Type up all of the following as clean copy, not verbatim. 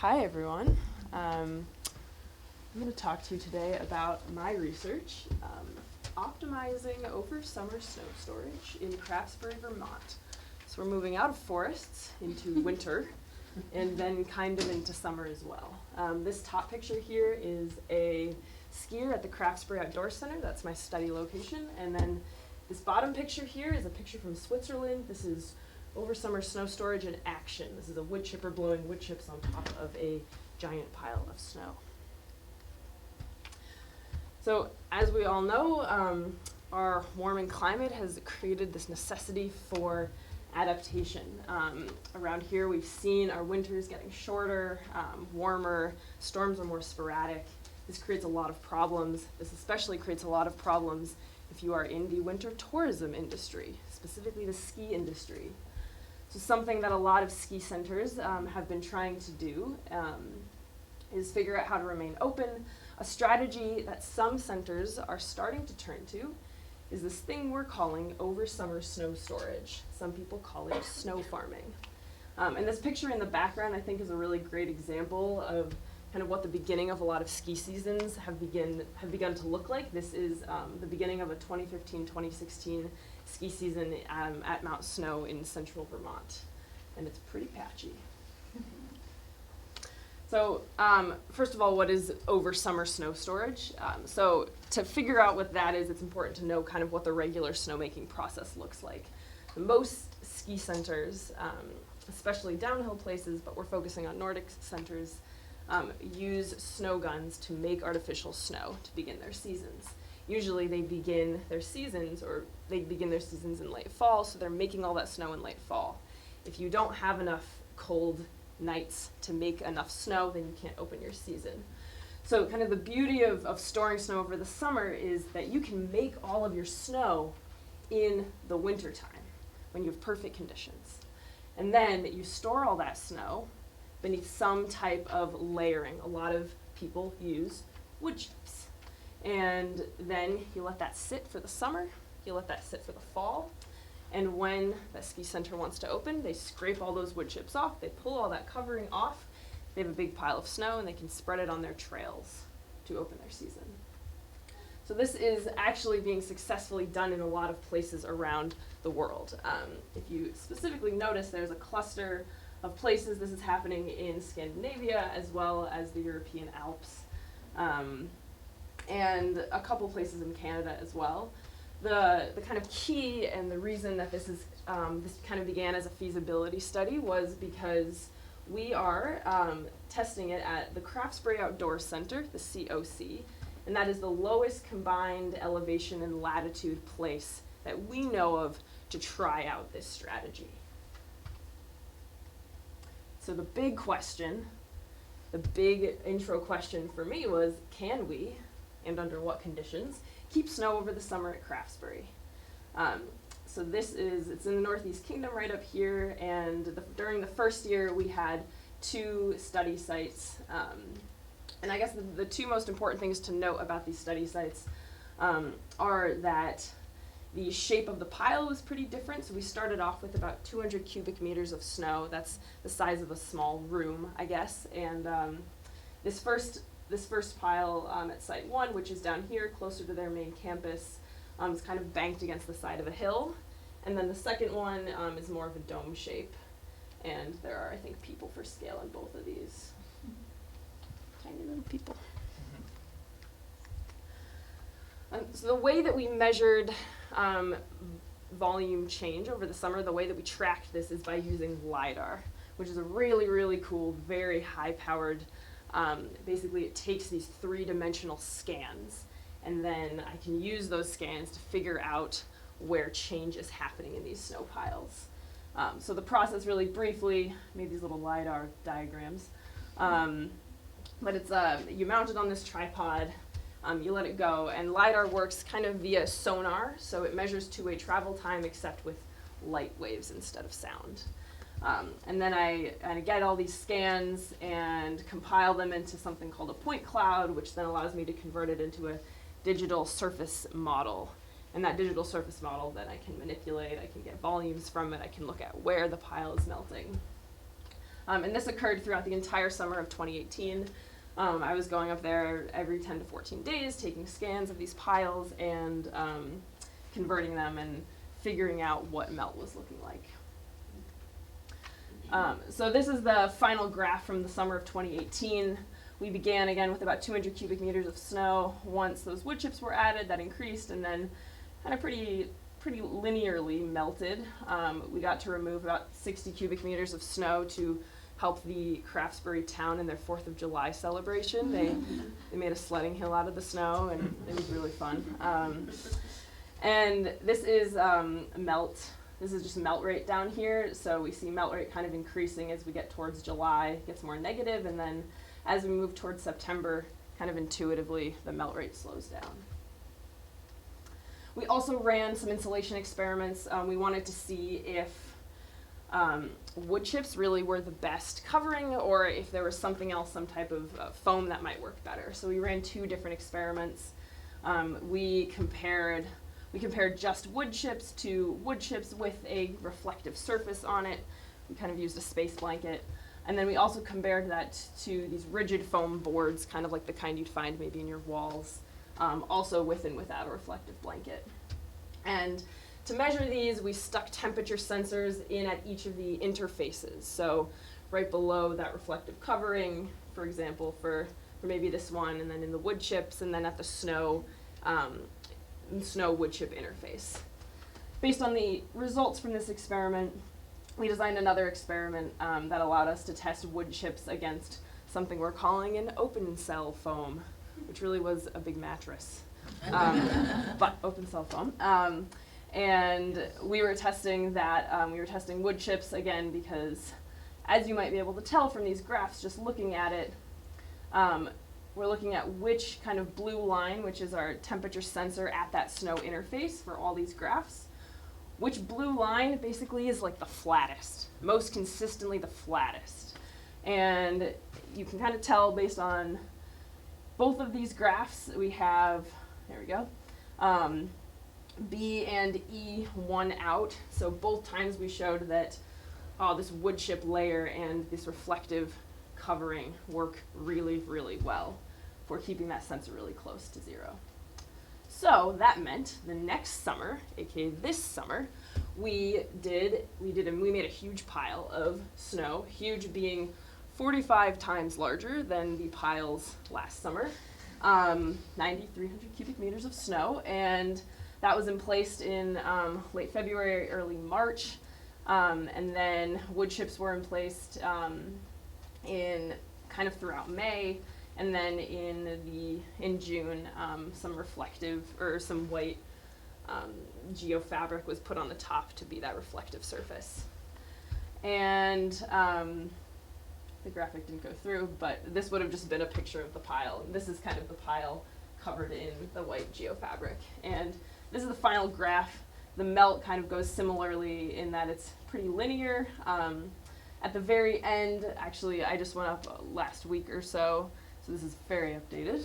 Hi everyone. I'm going to talk to you today about my research, optimizing over summer snow storage in Craftsbury, Vermont. So we're moving out of forests into winter and then kind of into summer as well. This top picture here is a skier at the Craftsbury Outdoor Center. That's my study location. And then this bottom picture here is a picture from Switzerland. This is over summer snow storage in action. This is a wood chipper blowing wood chips on top of a giant pile of snow. So as we all know, our warming climate has created this necessity for adaptation. Around here we've seen our winters getting shorter, warmer, storms are more sporadic. This creates a lot of problems. This especially creates a lot of problems if you are in the winter tourism industry, specifically the ski industry. So something that a lot of ski centers have been trying to do is figure out how to remain open. A strategy that some centers are starting to turn to is this thing we're calling over summer snow storage. Some people call it snow farming. And this picture in the background I think is a really great example of kind of what the beginning of a lot of ski seasons have begun to look like. This is the beginning of a 2015-2016 ski season at Mount Snow in central Vermont, and it's pretty patchy. So first of all, what is over summer snow storage? So to figure out what that is, it's important to know kind of what the regular snowmaking process looks like. Most ski centers, especially downhill places, but we're focusing on Nordic centers, use snow guns to make artificial snow to begin their seasons. Usually they begin their seasons in late fall, so they're making all that snow in late fall. If you don't have enough cold nights to make enough snow, then you can't open your season. So kind of the beauty of storing snow over the summer is that you can make all of your snow in the winter time when you have perfect conditions. And then you store all that snow beneath some type of layering. A lot of people use wood chips. And then you let that sit for the summer, you let that sit for the fall, and when the ski center wants to open, they scrape all those wood chips off, they pull all that covering off, they have a big pile of snow, and they can spread it on their trails to open their season. So this is actually being successfully done in a lot of places around the world. If you specifically notice, there's a cluster of places this is happening in Scandinavia as well as the European Alps. And a couple places in Canada as well. The kind of key and the reason that this kind of began as a feasibility study was because we are testing it at the Craftsbury Outdoor Center, the COC, and that is the lowest combined elevation and latitude place that we know of to try out this strategy. So the big question, the big intro question for me was, can we, and under what conditions, keep snow over the summer at Craftsbury? So it's in the Northeast Kingdom right up here, and during the first year we had 2 study sites. And I guess the 2 most important things to note about these study sites are that the shape of the pile was pretty different. So we started off with about 200 cubic meters of snow. That's the size of a small room, I guess. And this first pile at Site 1, which is down here closer to their main campus, is kind of banked against the side of a hill. And then the second one is more of a dome shape. And there are, I think, people for scale in both of these. Tiny little people. So the way that we measured volume change over the summer, the way that we tracked this is by using LiDAR, which is a really, really cool, very high-powered, basically it takes these 3-dimensional scans, and then I can use those scans to figure out where change is happening in these snow piles. So the process, really briefly, made these little LiDAR diagrams, but it's you mount it on this tripod, you let it go, and LiDAR works kind of via sonar, so it measures two-way travel time except with light waves instead of sound. And then I get all these scans and compile them into something called a point cloud, which then allows me to convert it into a digital surface model. And that digital surface model then I can manipulate, I can get volumes from it, I can look at where the pile is melting. And this occurred throughout the entire summer of 2018. I was going up there every 10 to 14 days, taking scans of these piles and converting them and figuring out what melt was looking like. So this is the final graph from the summer of 2018. We began again with about 200 cubic meters of snow. Once those wood chips were added, that increased and then kind of pretty linearly melted. We got to remove about 60 cubic meters of snow to help the Craftsbury town in their 4th of July celebration. They made a sledding hill out of the snow, and it was really fun. And this is melt. This is just melt rate down here. So we see melt rate kind of increasing as we get towards July. It gets more negative, and then as we move towards September, kind of intuitively, the melt rate slows down. We also ran some insulation experiments. We wanted to see if wood chips really were the best covering, or if there was something else, some type of foam that might work better. So we ran 2 different experiments. We compared just wood chips to wood chips with a reflective surface on it. We kind of used a space blanket. And then we also compared that to these rigid foam boards, kind of like the kind you'd find maybe in your walls, also with and without a reflective blanket. And to measure these, we stuck temperature sensors in at each of the interfaces. So right below that reflective covering, for example, for maybe this one, and then in the wood chips, and then at the snow wood chip interface. Based on the results from this experiment, we designed another experiment that allowed us to test wood chips against something we're calling an open cell foam, which really was a big mattress, but open cell foam. And we were testing that, we were testing wood chips again because, as you might be able to tell from these graphs, just looking at it, we're looking at which kind of blue line, which is our temperature sensor at that snow interface for all these graphs, which blue line basically is like the flattest, most consistently the flattest. And you can kind of tell based on both of these graphs, we have, there we go, B and E won out. So both times we showed that this wood chip layer and this reflective covering work really, really well for keeping that sensor really close to 0. So that meant the next summer, aka this summer, we made a huge pile of snow, huge being 45 times larger than the piles last summer, 9,300 cubic meters of snow, and that was emplaced in late February, early March, and then wood chips were emplaced in kind of throughout May, and then in June, some reflective or some white geofabric was put on the top to be that reflective surface. And the graphic didn't go through, but this would have just been a picture of the pile. This is kind of the pile covered in the white geofabric. And this is the final graph. The melt kind of goes similarly in that it's pretty linear. At the very end, actually, I just went up last week or so this is very updated.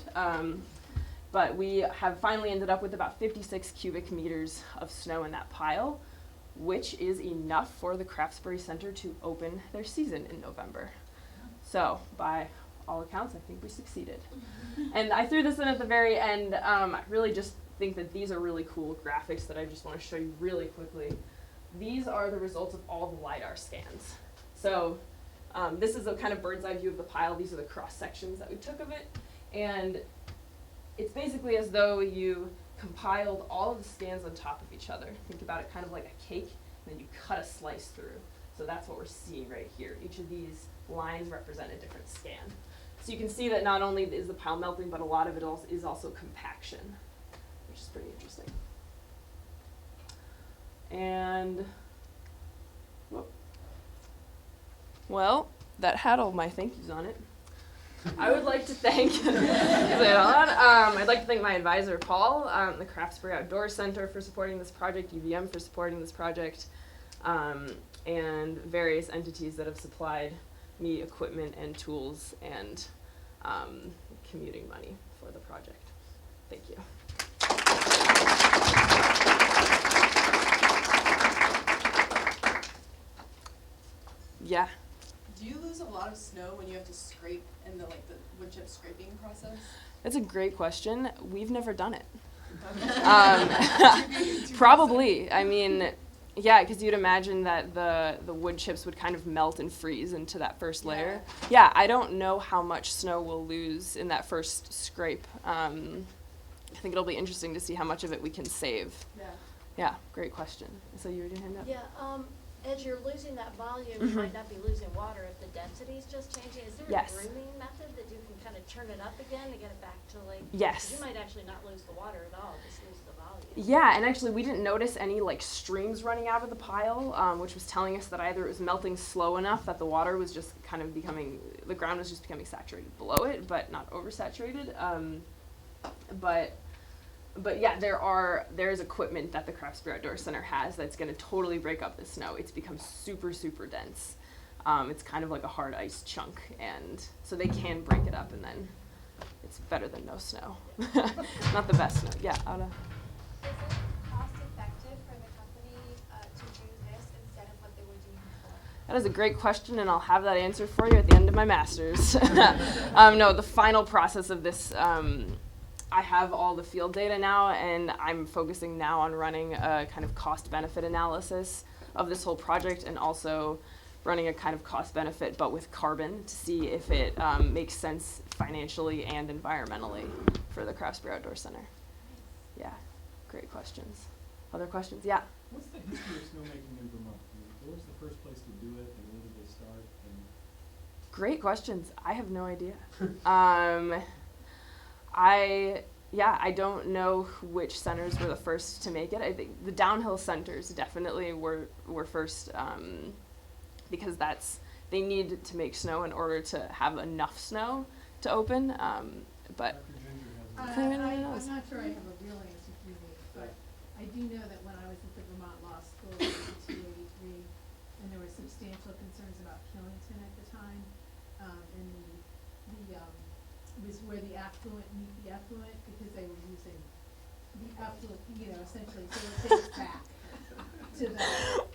But we have finally ended up with about 56 cubic meters of snow in that pile, which is enough for the Craftsbury Center to open their season in November. So, by all accounts, I think we succeeded. And I threw this in at the very end. I really just think that these are really cool graphics that I just want to show you really quickly. These are the results of all the LiDAR scans. So this is a kind of bird's eye view of the pile. These are the cross sections that we took of it. And it's basically as though you compiled all of the scans on top of each other. Think about it kind of like a cake, and then you cut a slice through. So that's what we're seeing right here. Each of these lines represent a different scan. So you can see that not only is the pile melting, but a lot of it is also compaction, which is pretty interesting. And, whoop. Well, that had all my thank yous on it. I would like to thank, I'd like to thank my advisor, Paul, the Craftsbury Outdoor Center for supporting this project, UVM for supporting this project, and various entities that have supplied me equipment and tools and commuting money for the project. Thank you. Yeah. Do you lose a lot of snow when you have to scrape in the wood chip scraping process? That's a great question. We've never done it. Okay. Probably. I mean, yeah, because you'd imagine that the wood chips would kind of melt and freeze into that first layer. Yeah, I don't know how much snow we'll lose in that first scrape. I think it'll be interesting to see how much of it we can save. Yeah. Yeah, great question. So you were doing hand up? Yeah, as you're losing that volume, Mhm. you might not be losing water if the density's just changing. Is there Yes. a grooming method that you can kind of turn it up again to get it back to like? Yes. 'Cause you might actually not lose the water at all, just lose the volume. Yeah, and actually we didn't notice any like streams running out of the pile, which was telling us that either it was melting slow enough that the water was just kind of the ground was just becoming saturated below it, but not oversaturated. But yeah, there is equipment that the Craft Spirit Outdoor Center has that's going to totally break up the snow. It's become super, super dense. It's kind of like a hard ice chunk, and so they can break it up, and then it's better than no snow. Not the best snow. Yeah, Autumn. Is it cost effective for the company to do this instead of what they were doing before? That is a great question, and I'll have that answer for you at the end of my master's. No, the final process of this, I have all the field data now, and I'm focusing now on running a kind of cost-benefit analysis of this whole project, and also running a kind of cost-benefit, but with carbon, to see if it makes sense financially and environmentally for the Craft Spirit Outdoor Center. Yeah, great questions. Other questions? Yeah. What's the history of snowmaking in Vermont? Where was the first place to do it, and when did they start? And Great questions. I have no idea. I don't know which centers were the first to make it. I think the downhill centers definitely were first, because they need to make snow in order to have enough snow to open. But Dr. Ginger Clearly has not. I'm not sure I have a real answer for you, but I do know that when I was at the Vermont Law School in 1983, and there were substantial concerns about Killington at the time, and the was where the affluent meet the effluent, because they were using the effluent, essentially, so it takes back to the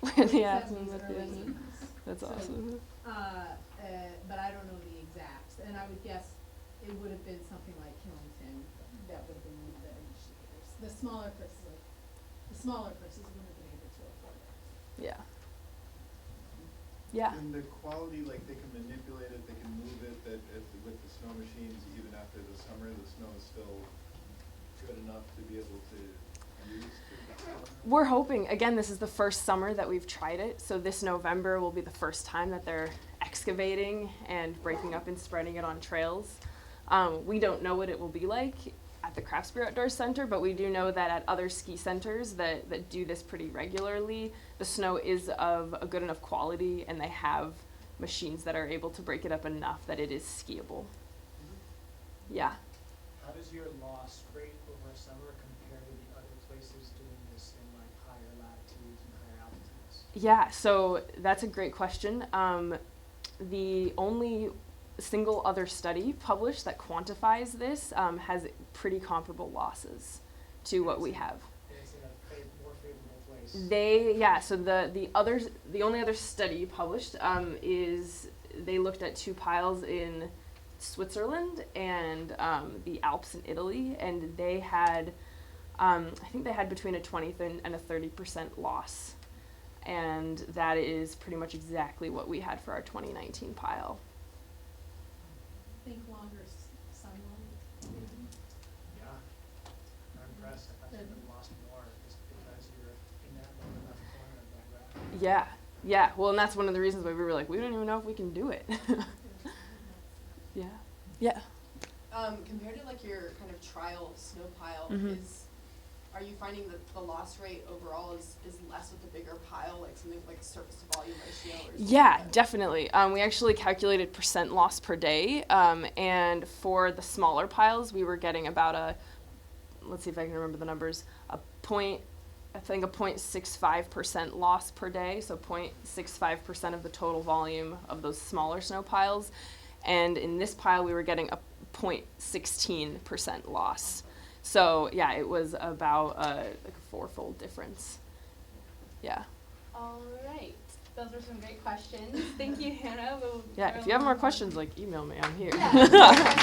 Where the 70s, affluent meet the early effluent. 80s. That's So, awesome. But I don't know the exacts, and I would guess it would have been something like Killington that would have been one of the initiators. The smaller places wouldn't have been able to afford it. Yeah. Yeah. And the quality, like they can manipulate it, they can move it, with the snow machines, even after the summer, the snow is still good enough to be able to use to. We're hoping, again, this is the first summer that we've tried it, so this November will be the first time that they're excavating and breaking up and spreading it on trails. We don't know what it will be like at the Craft Spirit Outdoor Center, but we do know that at other ski centers that do this pretty regularly, the snow is of a good enough quality, and they have machines that are able to break it up enough that it is skiable. Yeah. How does your loss rate over summer compare to the other places doing this in like higher latitudes and higher altitudes? Yeah, so that's a great question. The only single other study published that quantifies this has pretty comparable losses to what we have. And it's in a more favorable place. So the only other study published is they looked at two piles in Switzerland and the Alps in Italy, and they had I think they had between a 20 and a 30% loss, and that is pretty much exactly what we had for our 2019 pile. Think longer sunlight, maybe. Yeah. I'm impressed. I thought you would have lost more just because you're in that low enough corner of that graph. Yeah, well, and that's one of the reasons why we were like, we don't even know if we can do it. Yeah. Compared to like your kind of trial snow pile, Mhm. are you finding that the loss rate overall is less with the bigger pile, like something like a surface to volume ratio or something? Yeah, like that? definitely. We actually calculated percent loss per day, and for the smaller piles, we were getting about let's see if I can remember the numbers, a 0.65% loss per day, so 0.65% of the total volume of those smaller snow piles. And in this pile, we were getting a 0.16% loss. So yeah, it was about like a fourfold difference. Yeah. All right. those were some great questions. Thank you, Hannah. Yeah, if you have more questions, like email me. I'm here. Yeah.